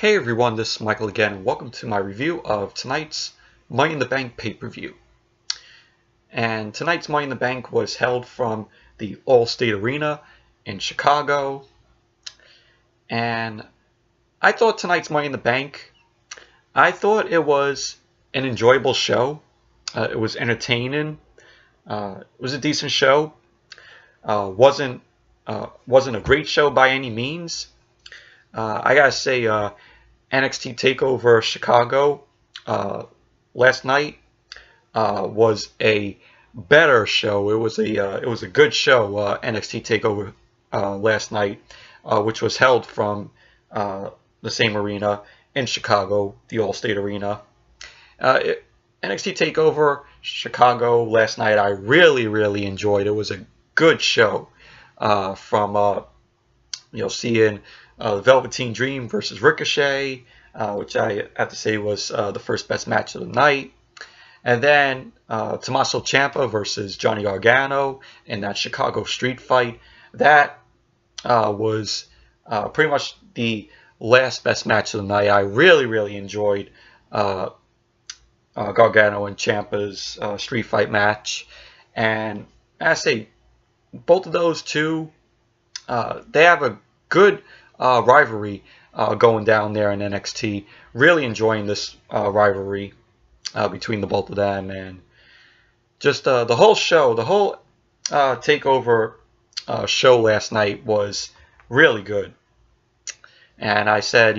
Hey everyone, this is Michael again, and welcome to my review of tonight's Money in the Bank pay-per-view. And tonight's Money in the Bank was held from the Allstate Arena in Chicago. And I thought tonight's Money in the Bank, I thought it was an enjoyable show. It was entertaining. It was a decent show. Wasn't a great show by any means. I gotta say, NXT TakeOver Chicago last night was a better show. It was a good show. NXT TakeOver last night, which was held from the same arena in Chicago, the Allstate Arena. NXT TakeOver Chicago last night, I really enjoyed. It was a good show. From seeing the Velveteen Dream versus Ricochet, which I have to say was the first best match of the night. And then Tommaso Ciampa versus Johnny Gargano in that Chicago street fight. That was pretty much the last best match of the night. I really enjoyed Gargano and Ciampa's street fight match. And I say, both of those two, they have a good rivalry going down there in NXT. Really enjoying this rivalry between the both of them, and just the whole show, the whole TakeOver show last night was really good. And I said,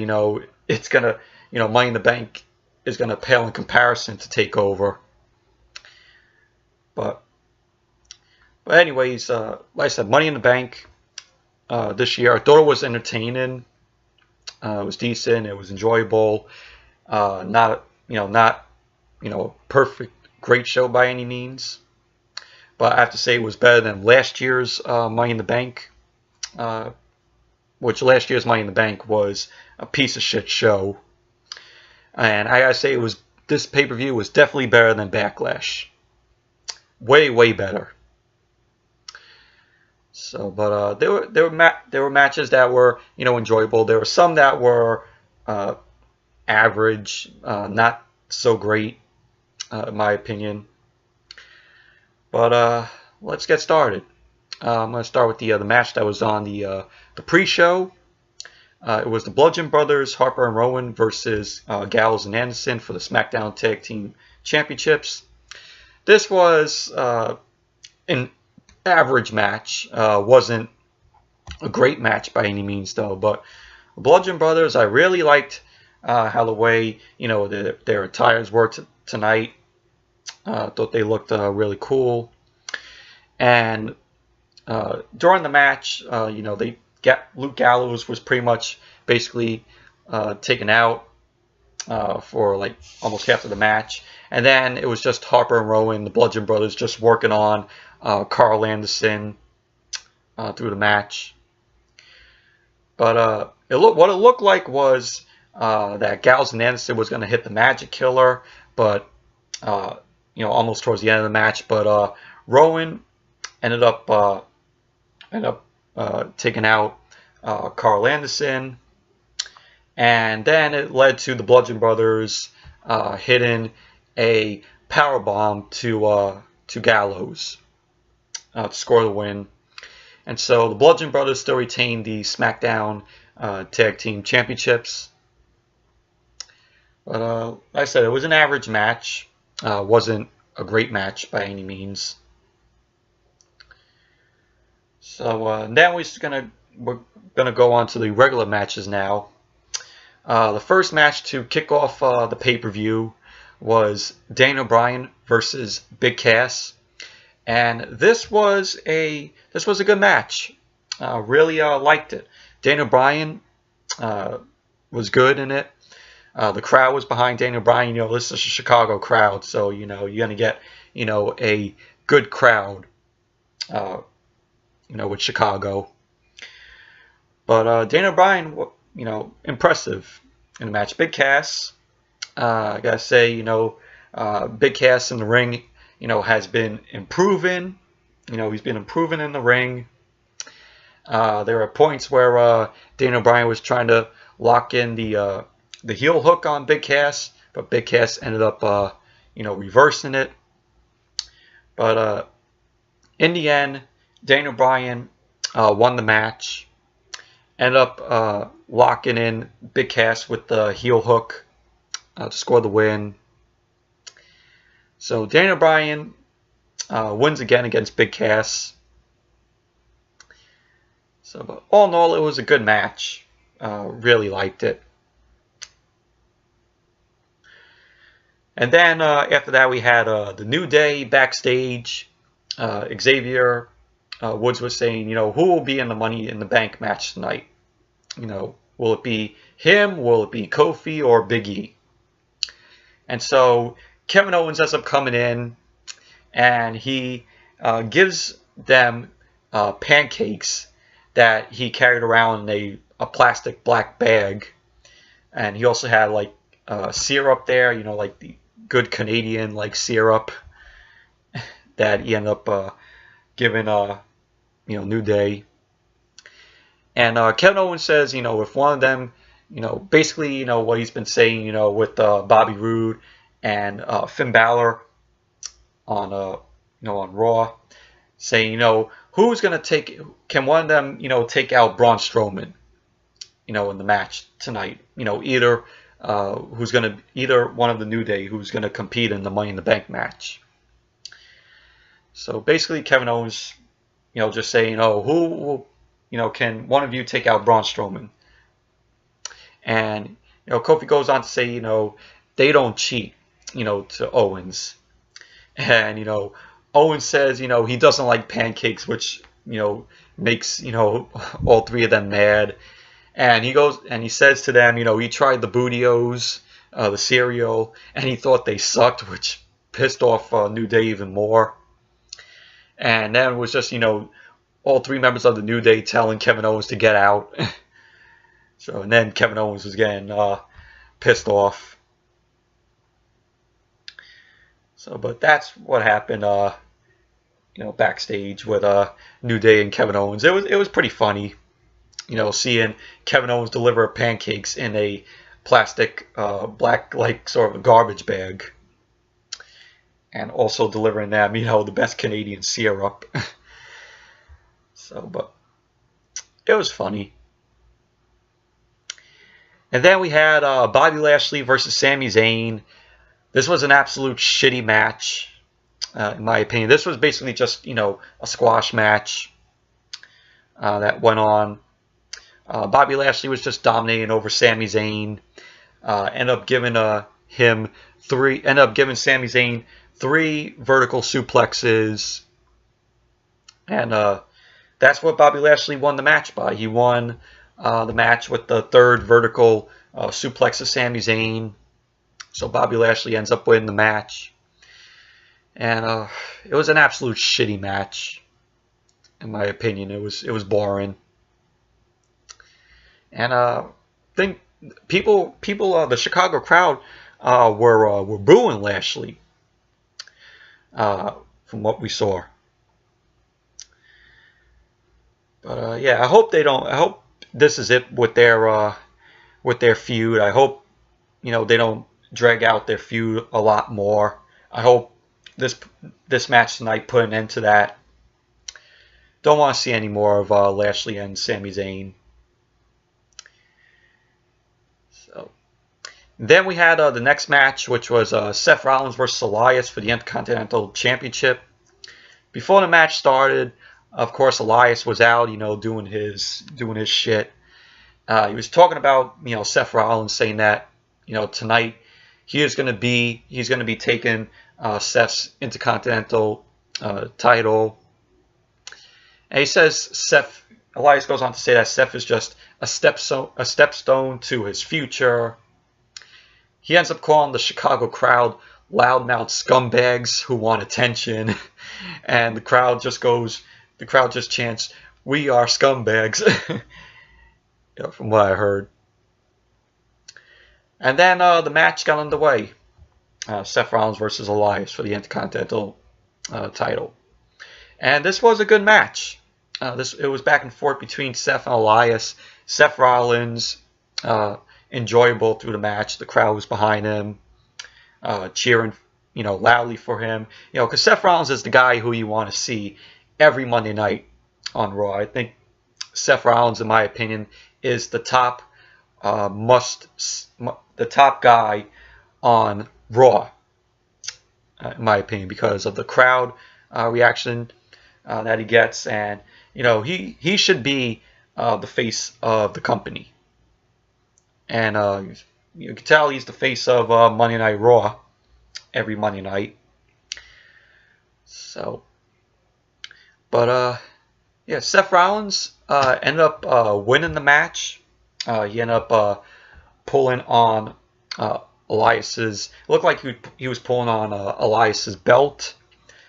it's gonna, Money in the Bank is gonna pale in comparison to TakeOver. But anyways, like I said, Money in the Bank this year, I thought it was entertaining. It was decent. It was enjoyable. Not perfect, great show by any means. But I have to say it was better than last year's Money in the Bank, which last year's Money in the Bank was a piece of shit show. And I gotta say, this pay-per-view was definitely better than Backlash. Way better. So, but there were matches that were enjoyable. There were some that were average, not so great, in my opinion. But let's get started. I'm going to start with the match that was on the pre-show. It was the Bludgeon Brothers, Harper and Rowan versus Gallows and Anderson for the Smackdown Tag Team Championships. This was an average match. Wasn't a great match by any means though, but the Bludgeon Brothers, I really liked how the way their attires were tonight. Thought they looked really cool. And during the match, Luke Gallows was pretty much basically taken out for like almost half of the match, and then it was just Harper and Rowan, the Bludgeon Brothers, just working on Karl Anderson through the match. But what it looked like was that Gallows and Anderson was going to hit the Magic Killer, but almost towards the end of the match. But Rowan ended up taking out Karl Anderson, and then it led to the Bludgeon Brothers hitting a powerbomb to Gallows to score the win. And so the Bludgeon Brothers still retain the SmackDown Tag Team Championships. But like I said, it was an average match. Wasn't a great match by any means. So now we're gonna go on to the regular matches now. The first match to kick off the pay-per-view was Daniel Bryan versus Big Cass, and this was a good match. Really liked it. Daniel Bryan was good in it. The crowd was behind Daniel Bryan. This is a Chicago crowd, so you're gonna get a good crowd. With Chicago. But Daniel Bryan, impressive in the match. Big Cass, I gotta say, Big Cass in the ring, has been improving. He's been improving in the ring. There are points where Daniel Bryan was trying to lock in the the heel hook on Big Cass, but Big Cass ended up, reversing it. But in the end, Daniel Bryan won the match. Ended up locking in Big Cass with the heel hook to score the win. So Daniel Bryan wins again against Big Cass. So, but all in all, it was a good match. Really liked it. And then after that, we had the New Day backstage. Xavier Woods was saying, who will be in the Money in the Bank match tonight? Will it be him? Will it be Kofi or Big E? And so Kevin Owens ends up coming in, and he gives them pancakes that he carried around in a plastic black bag. And he also had like syrup there, like the good Canadian like syrup that he ended up giving New Day. And Kevin Owens says, if one of them, basically, what he's been saying, with Bobby Roode and Finn Balor on, on Raw, saying, who's going to can one of them, take out Braun Strowman, in the match tonight, either one of the New Day who's going to compete in the Money in the Bank match. So basically, Kevin Owens, just saying, who will, can one of you take out Braun Strowman? And, Kofi goes on to say, they don't cheat, to Owens. And, Owens says, he doesn't like pancakes, which, makes, all three of them mad. And he goes and he says to them, he tried the Bootios, the cereal, and he thought they sucked, which pissed off New Day even more. And then it was just, all three members of the New Day telling Kevin Owens to get out. So, and then Kevin Owens was getting pissed off. So, but that's what happened, backstage with New Day and Kevin Owens. It was pretty funny, seeing Kevin Owens deliver pancakes in a plastic black, like, sort of a garbage bag. And also delivering them, the best Canadian syrup. So, but it was funny. And then we had Bobby Lashley versus Sami Zayn. This was an absolute shitty match, in my opinion. This was basically just, a squash match that went on. Bobby Lashley was just dominating over Sami Zayn. Ended up giving Sami Zayn 3 vertical suplexes, and that's what Bobby Lashley won the match by. He won the match with the 3rd vertical suplex of Sami Zayn. So Bobby Lashley ends up winning the match, and it was an absolute shitty match, in my opinion. It was boring, and I think people, the Chicago crowd were booing Lashley. From what we saw. But yeah, I hope this is it with their feud. I hope they don't drag out their feud a lot more. I hope this match tonight put an end to that. Don't want to see any more of Lashley and Sami Zayn. So then we had the next match, which was Seth Rollins versus Elias for the Intercontinental Championship. Before the match started, of course, Elias was out, doing his shit. He was talking about, Seth Rollins, saying that, tonight he's going to be taking Seth's Intercontinental title. And he says Elias goes on to say that Seth is just a stepstone to his future. He ends up calling the Chicago crowd loudmouth scumbags who want attention, and the crowd just chants, "We are scumbags," from what I heard. And then the match got underway. Seth Rollins versus Elias for the Intercontinental title. And this was a good match. It was back and forth between Seth and Elias. Seth Rollins enjoyable through the match. The crowd was behind him, cheering, loudly for him. Because Seth Rollins is the guy who you want to see every Monday night on Raw. I think Seth Rollins, in my opinion, is the top guy on Raw, in my opinion, because of the crowd reaction that he gets, and he should be the face of the company, and you can tell he's the face of Monday Night Raw every Monday night. So, but yeah, Seth Rollins ended up winning the match. He ended up pulling on Elias's. It looked like he was pulling on Elias's belt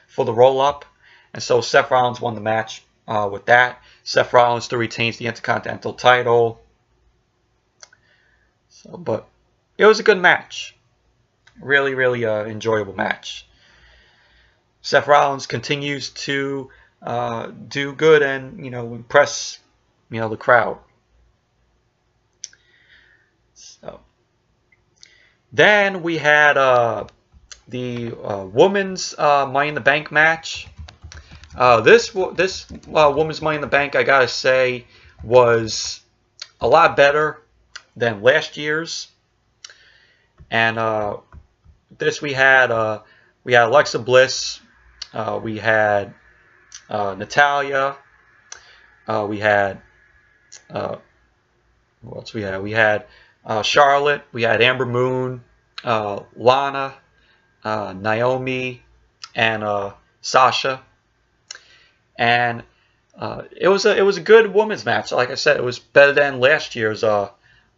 for the roll-up, and so Seth Rollins won the match with that. Seth Rollins still retains the Intercontinental title. So, but it was a good match. Really, really enjoyable match. Seth Rollins continues to do good and impress the crowd. So then we had the women's Money in the Bank match. This women's Money in the Bank, I gotta say, was a lot better than last year's. And this we had Alexa Bliss, we had Natalya, we had what else we had? We had Charlotte, we had Amber Moon, Lana, Naomi, and Sasha. And it was a good women's match. Like I said, it was better than last year's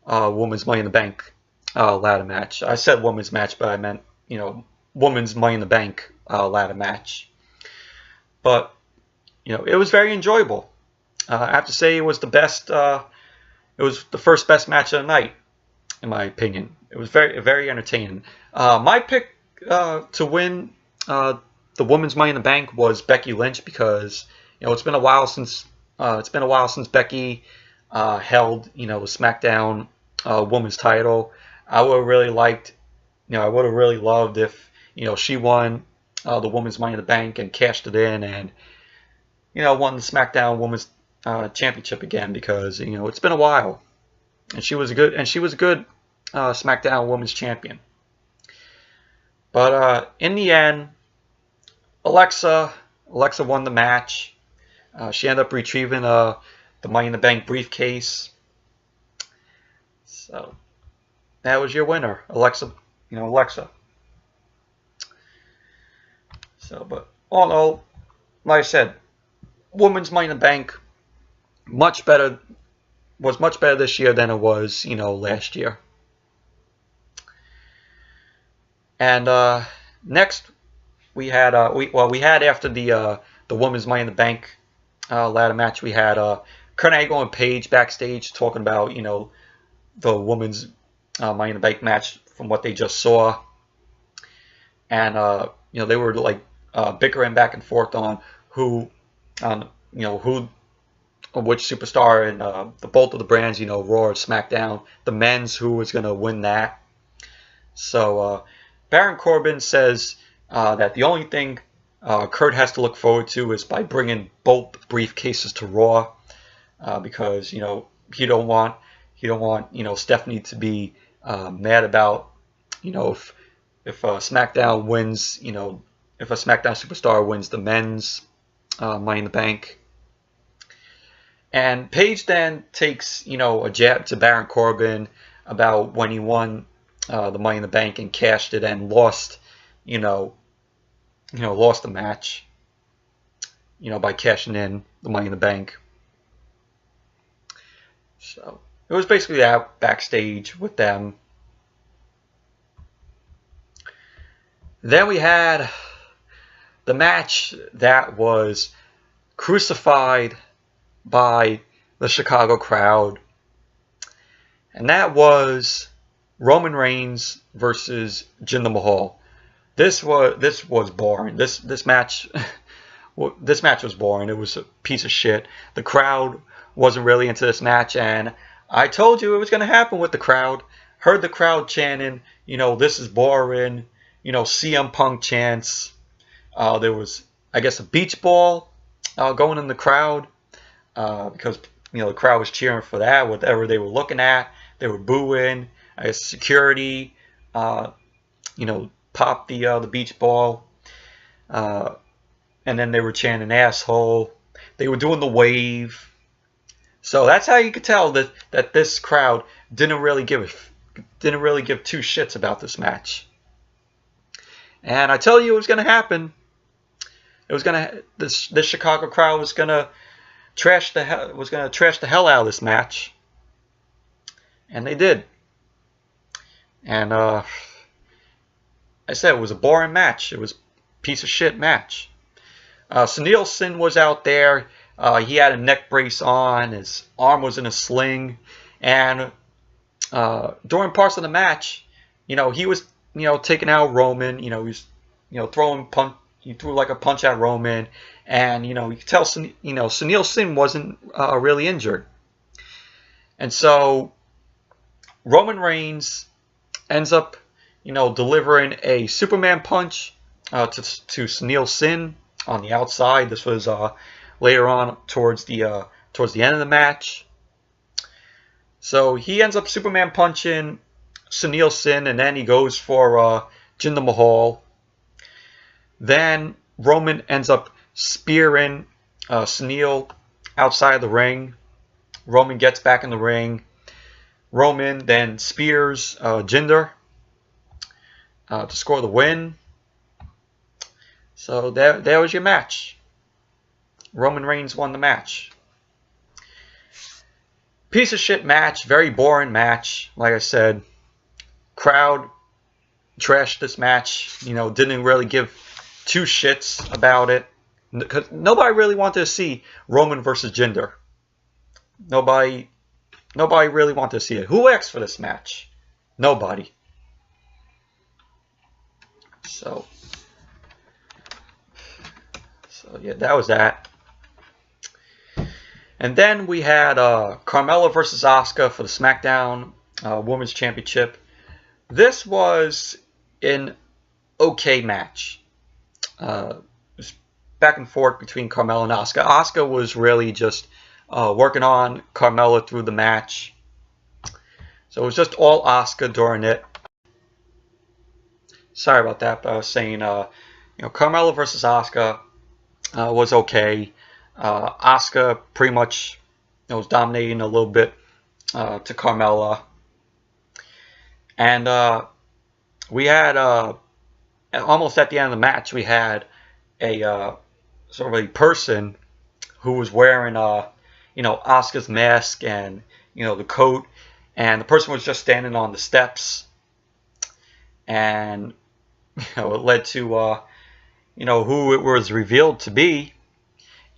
women's Money in the Bank ladder match. I said women's match, but I meant women's Money in the Bank ladder match. But it was very enjoyable. I have to say it was the best. It was the first best match of the night, in my opinion. It was very entertaining. My pick to win the women's Money in the Bank was Becky Lynch, because it's been a while since Becky held the SmackDown women's title. I would have really liked, I would have really loved if she won the women's Money in the Bank and cashed it in and won the SmackDown Women's Championship again, because it's been a while, and she was a good SmackDown Women's Champion. But in the end, Alexa won the match. She ended up retrieving the Money in the Bank briefcase. So that was your winner, Alexa. Alexa. So, but all in all, like I said, women's Money in the Bank was much better this year than it was last year. And next we had after the women's Money in the Bank ladder match, we had Kurt Angle and Paige backstage talking about the women's Money in the Bank match from what they just saw, and they were like bickering back and forth on which superstar in both of the brands, Raw or SmackDown, the men's, who was going to win that. So Baron Corbin says that the only thing Kurt has to look forward to is by bringing both briefcases to Raw, because he don't want Stephanie to be mad about if SmackDown wins, if a SmackDown superstar wins the men's Money in the Bank. And Paige then takes a jab to Baron Corbin about when he won the Money in the Bank and cashed it and lost lost the match by cashing in the Money in the Bank. So it was basically that backstage with them. Then we had the match that was crucified by the Chicago crowd, and that was Roman Reigns versus Jinder Mahal. This was boring. This match was boring. It was a piece of shit. The crowd wasn't really into this match, and I told you it was going to happen with the crowd. Heard the crowd chanting, this is boring, CM Punk chants. There was, I guess, a beach ball going in the crowd because, the crowd was cheering for that, whatever they were looking at. They were booing. I guess security, popped the beach ball. And then they were chanting asshole. They were doing the wave. So that's how you could tell that this crowd didn't really give two shits about this match. And I tell you, it was going to happen. This Chicago crowd was going to trash the hell out of this match, and they did. And I said it was a boring match. It was a piece of shit match. Sunil Sin was out there. He had a neck brace on. His arm was in a sling. And during parts of the match, he was, taking out Roman. He was, throwing punch. He threw like a punch at Roman. And, you could tell, Sunil Sin wasn't really injured. And so Roman Reigns ends up, delivering a Superman punch to Sunil Sin on the outside. This was later on towards the end of the match. So he ends up Superman punching Sunil Sin, and then he goes for Jinder Mahal. Then Roman ends up spearing Sunil outside the ring. Roman gets back in the ring. Roman then spears Jinder to score the win. So there was your match. Roman Reigns won the match. Piece of shit match. Very boring match. Like I said, crowd trashed this match. Didn't really give two shits about it. Because nobody really wanted to see Roman versus Jinder. Nobody really wanted to see it. Who asked for this match? Nobody. So yeah, that was that. And then we had Carmella versus Asuka for the Smackdown Women's Championship. This was an okay match. It was back and forth between Carmella and Asuka. Asuka was really just working on Carmella through the match. So it was just all Asuka during it. Sorry about that, but I was saying, Carmella versus Asuka was okay. Asuka pretty much was dominating a little bit to Carmella. And we had, almost at the end of the match, we had a sort of a person who was wearing, Asuka's mask and, the coat. And the person was just standing on the steps. And, it led to, who it was revealed to be.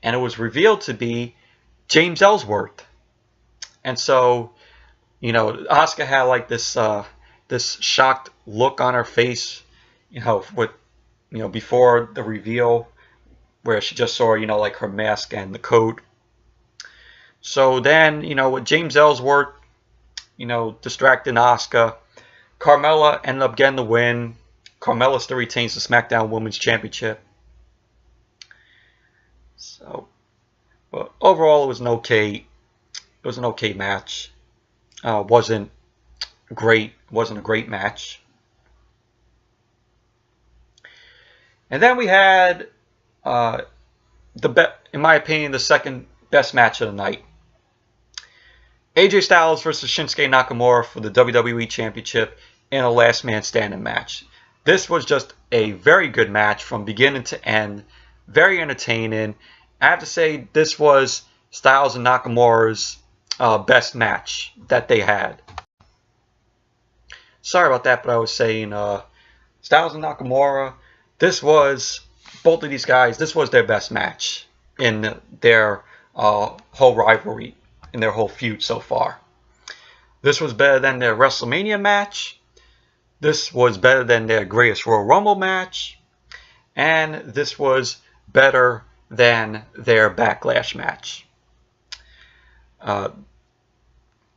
And it was revealed to be James Ellsworth. And so, Asuka had like this this shocked look on her face, with, before the reveal, where she just saw, like her mask and the coat. So then, with James Ellsworth, distracting Asuka, Carmella ended up getting the win. Carmella still retains the SmackDown Women's Championship. So, but overall, it was an okay match. Wasn't great. Wasn't a great match. And then we had in my opinion, the second best match of the night. AJ Styles versus Shinsuke Nakamura for the WWE Championship in a last man standing match. This was just a very good match from beginning to end. Very entertaining. I have to say, this was Styles and Nakamura's best match that they had. Sorry about that, but I was saying Styles and Nakamura, both of these guys, this was their best match in their whole rivalry, in their whole feud so far. This was better than their WrestleMania match. This was better than their Greatest Royal Rumble match. And this was better than their Backlash match.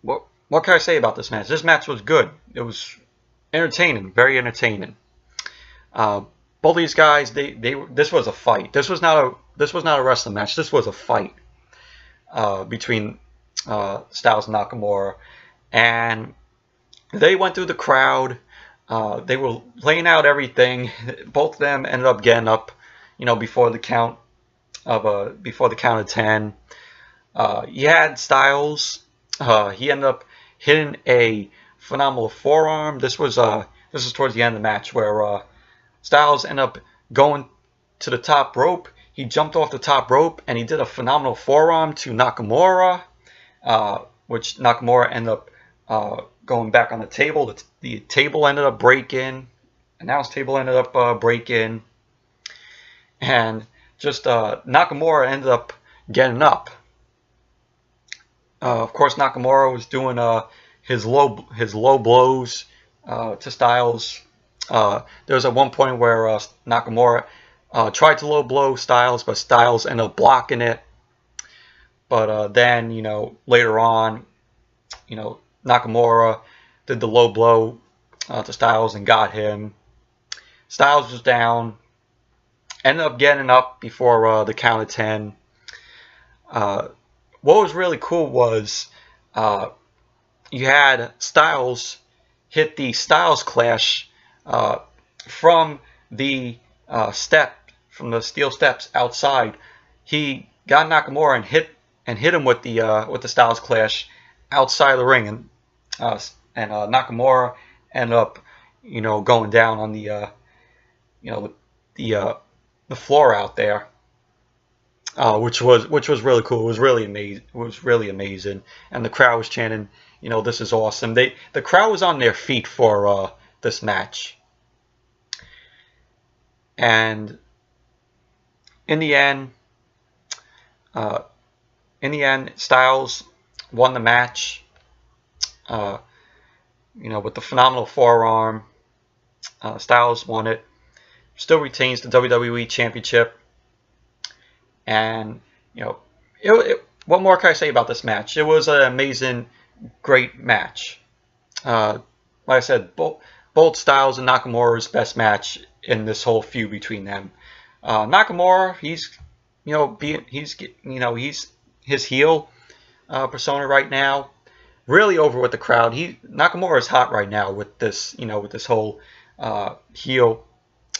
What what can I say about this match? This match was good. It was entertaining, very entertaining. Both of these guys, this was a fight. This was not a wrestling match. This was a fight between Styles and Nakamura, and they went through the crowd. They were laying out everything. Both of them ended up getting up, before the count of 10. You had Styles. He ended up hitting a phenomenal forearm. This was towards the end of the match where Styles ended up going to the top rope. He jumped off the top rope and he did a phenomenal forearm to Nakamura, which Nakamura ended up going back on the table. The table ended up breaking. Announce table ended up breaking. And just Nakamura ended up getting up. Of course, Nakamura was doing his low blows to Styles. There was at one point where Nakamura tried to low blow Styles, but Styles ended up blocking it. But then, later on, Nakamura did the low blow to Styles and got him. Styles was down. Ended up getting up before the count of 10. What was really cool was you had Styles hit the Styles Clash from the steel steps outside. He got Nakamura and hit him with the Styles Clash outside the ring, and Nakamura ended up going down on the floor out there, which was really cool. It was really amazing. It was really amazing, and the crowd was chanting, "This is awesome." The crowd was on their feet for this match, and in the end, Styles won the match. With the phenomenal forearm, Styles won it. Still retains the WWE Championship. And, what more can I say about this match? It was an amazing, great match. Like I said, both Styles and Nakamura's best match in this whole feud between them. Nakamura, he's his heel persona right now. Really over with the crowd. Nakamura is hot right now with this, with this whole heel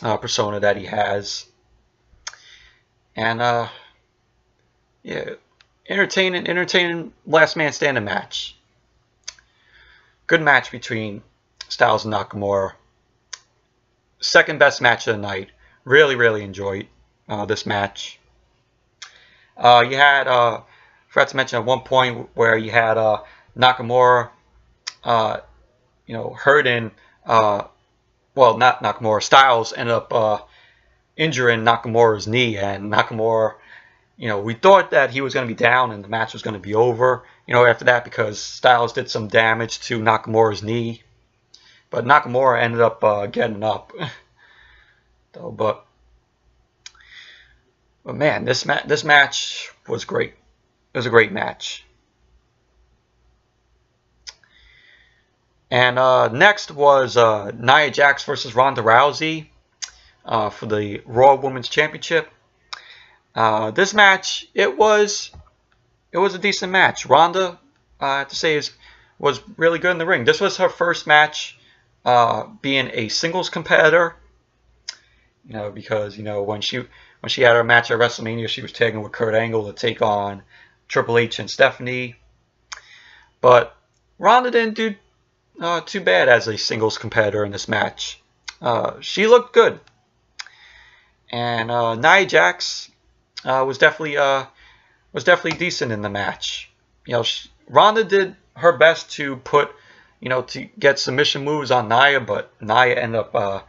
persona that he has. And yeah, entertaining last man standing match. Good match between Styles and Nakamura. Second best match of the night. Really enjoyed this match. You had forgot to mention at one point where you had Nakamura, hurting. Well, not Nakamura. Styles ended up injuring Nakamura's knee, and Nakamura, we thought that he was going to be down and the match was going to be over, after that, because Styles did some damage to Nakamura's knee. But Nakamura ended up getting up. But man, this match was great. It was a great match. And next was Nia Jax versus Ronda Rousey for the Raw Women's Championship. This match, it was a decent match. Ronda, I have to say, was really good in the ring. This was her first match being a singles competitor. Because when she had her match at WrestleMania, she was tagging with Kurt Angle to take on Triple H and Stephanie. But Ronda didn't do too bad as a singles competitor in this match. She looked good, and Nia Jax was definitely decent in the match. Ronda did her best to to get submission moves on Nia, but Nia ended up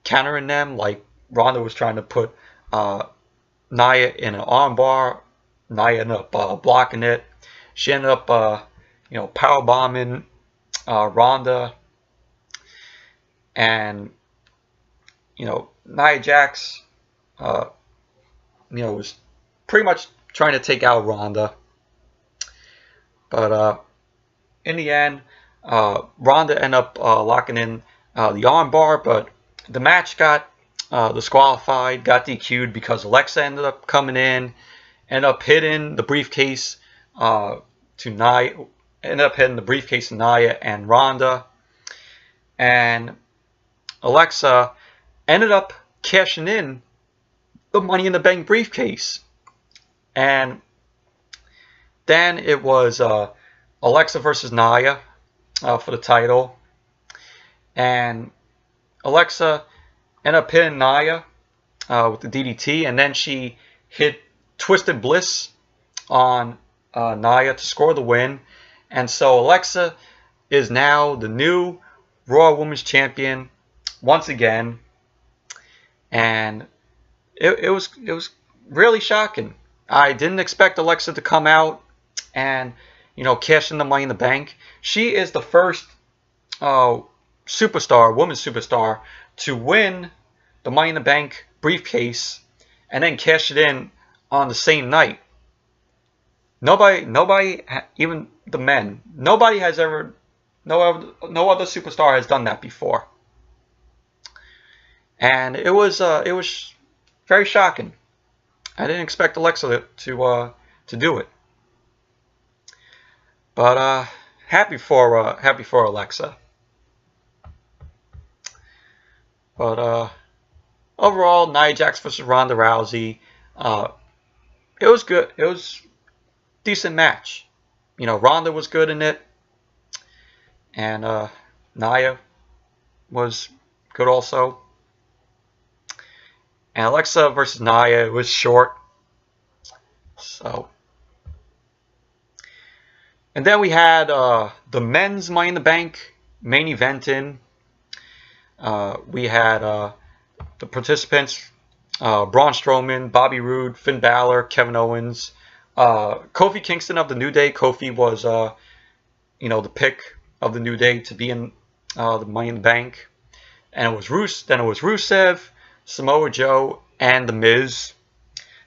countering them. Like Ronda was trying to put Nia in an armbar. Nia ended up blocking it. She ended up power bombing Ronda, and Nia Jax was pretty much trying to take out Ronda, but in the end, Ronda ended up locking in the armbar, but the match got disqualified, got DQ'd because Alexa ended up coming in, ended up hitting the briefcase to Nia, ended up hitting the briefcase to Nia and Ronda, and Alexa ended up cashing in the Money in the Bank briefcase. And then it was Alexa versus Nia for the title. And Alexa ended up hitting Nia with the DDT. And then she hit Twisted Bliss on Nia to score the win. And so Alexa is now the new Raw Women's Champion once again. And it was really shocking. I didn't expect Alexa to come out and, you know, cash in the Money in the Bank. She is the first superstar, women's superstar, to win the Money in the Bank briefcase and then cash it in on the same night. Nobody, even the men, nobody has ever, no other superstar has done that before. And it was very shocking. I didn't expect Alexa to do it, but happy for Alexa. But overall, Nia Jax versus Ronda Rousey, it was good. It was a decent match. You know, Ronda was good in it, and Nia was good also. And Alexa versus Nia was short. So, and then we had the men's Money in the Bank main eventing. We had the participants: Braun Strowman, Bobby Roode, Finn Balor, Kevin Owens, Kofi Kingston of the New Day. Kofi was, you know, the pick of the New Day to be in the Money in the Bank, and it was Rusev, Samoa Joe, and The Miz.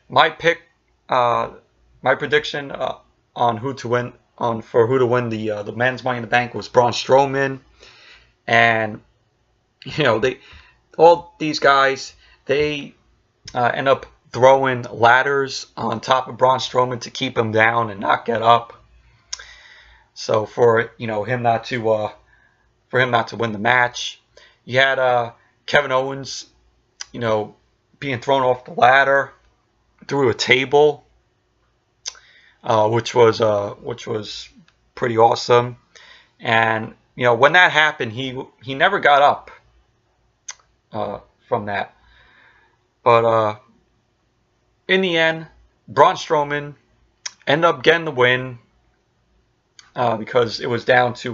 My pick, my prediction on who to win the men's Money in the Bank was Braun Strowman, and you know all these guys they end up throwing ladders on top of Braun Strowman to keep him down and not get up. So for him not to win the match, you had Kevin Owens, being thrown off the ladder through a table, which was pretty awesome. And when that happened, he never got up from that. But in the end, Braun Strowman ended up getting the win because it was down to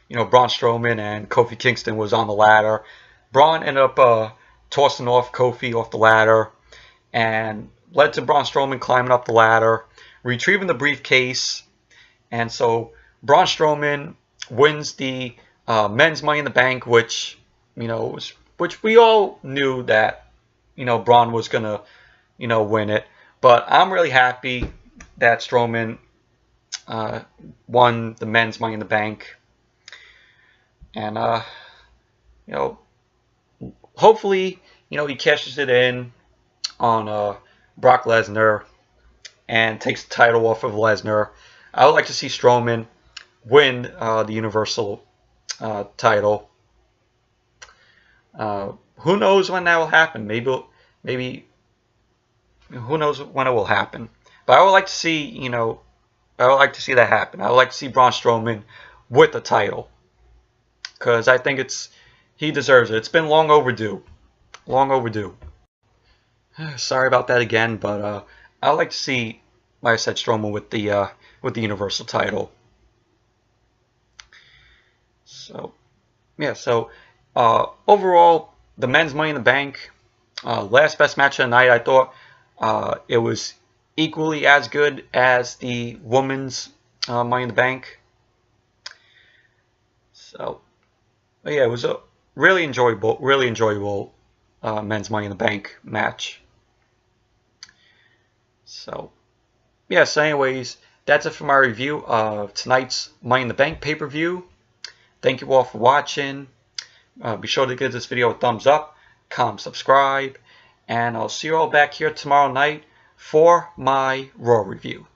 Braun Strowman and Kofi Kingston was on the ladder. Braun ended up tossing off Kofi off the ladder and led to Braun Strowman climbing up the ladder, retrieving the briefcase, and so Braun Strowman wins the men's Money in the Bank, which we all knew that Braun was gonna win it, but I'm really happy that Strowman won the men's Money in the Bank, and hopefully he cashes it in on Brock Lesnar and takes the title off of Lesnar. I would like to see Strowman win the Universal title. Who knows when that will happen? Maybe who knows when it will happen? But I would like to see, that happen. I would like to see Braun Strowman with the title because I think he deserves it. It's been long overdue. Long overdue. Sorry about that again, but I would like to see, like I said, Strowman with the Universal title. So, yeah. So overall, the men's Money in the Bank, last best match of the night. I thought it was equally as good as the women's Money in the Bank. So, but yeah, it was a really enjoyable men's Money in the Bank match. So, yeah. So, anyways, that's it for my review of tonight's Money in the Bank pay-per-view. Thank you all for watching. Be sure to give this video a thumbs up, comment, subscribe, and I'll see you all back here tomorrow night for my Raw review.